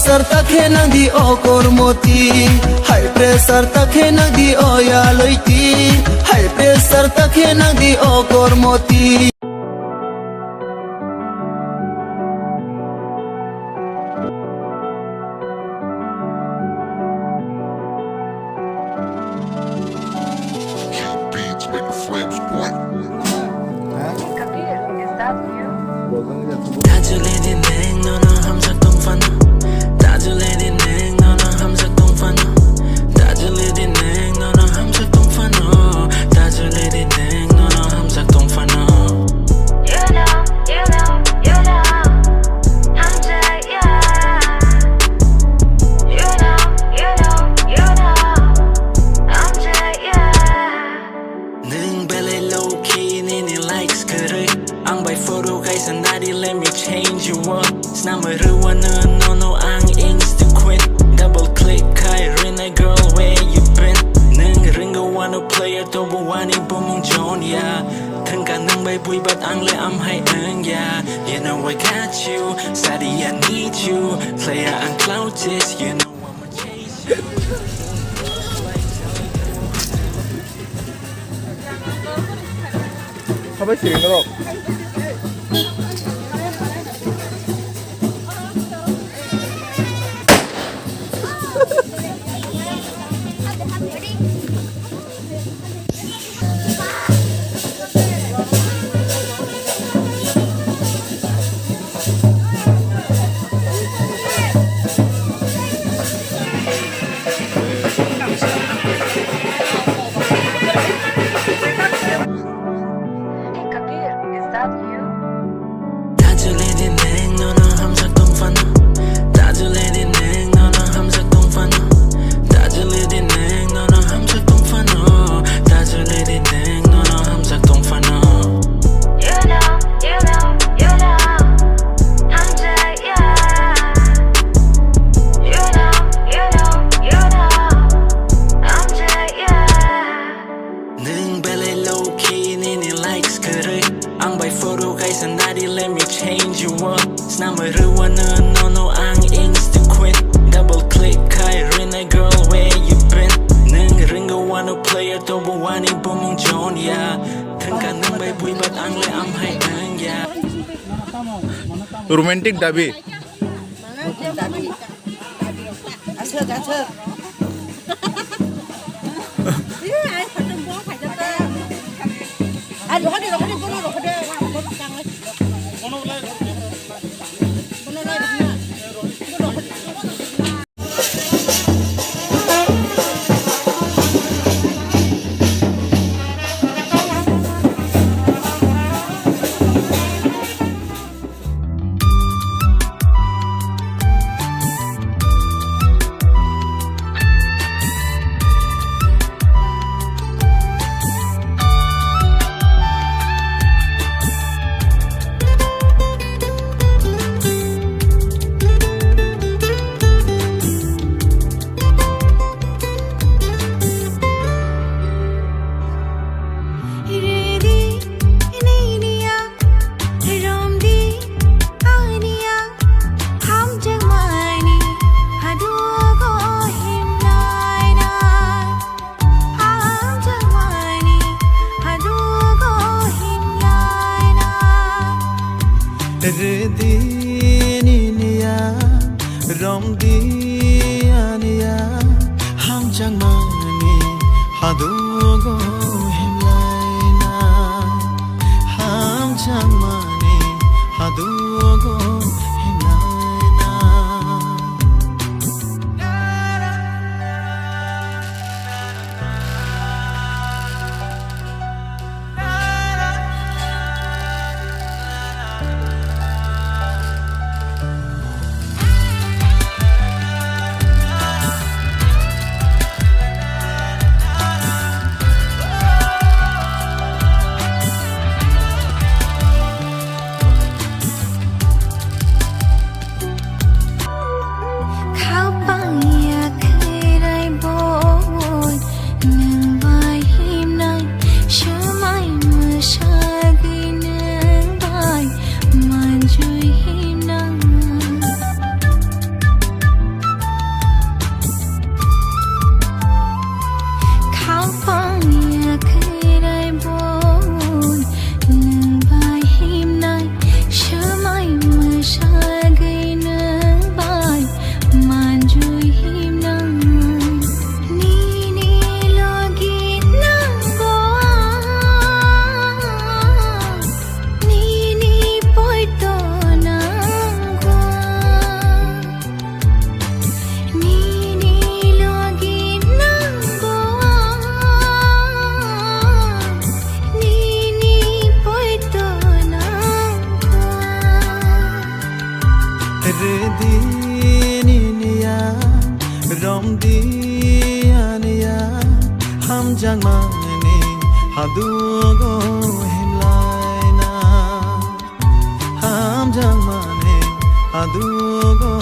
pressure takhe nang di o kormoti high pressure takhe nang di o ya loiti high pressure takhe nang di o kormoti Let me change you up. Number one, no, ang insta queen. Double click, I ring a girl, where you been? Nung ringo wanna play a double one, bumong John, yeah. Tengka nung bay bui, but ang le am hai yeah. You know I got you, study I need you. Player and cloud this, you know I'ma chase you. Apa sih ngerok? Ang by photo kay sandali, let me change you up. Number one, no, ang insta queen. Double click, I ring a girl, where you been? Nung ringo wanna play a double one, bumong John, yeah. Tengka nung bay bui, but ang le am hai yeah. Romantic dabi. Rom dia nia ham chang mani hadu go himlaina ham chang mani hadu go himlaina Romdiniya Romdianiya Ham jang mani Hadugo himlaina Ham jang mani Hadugo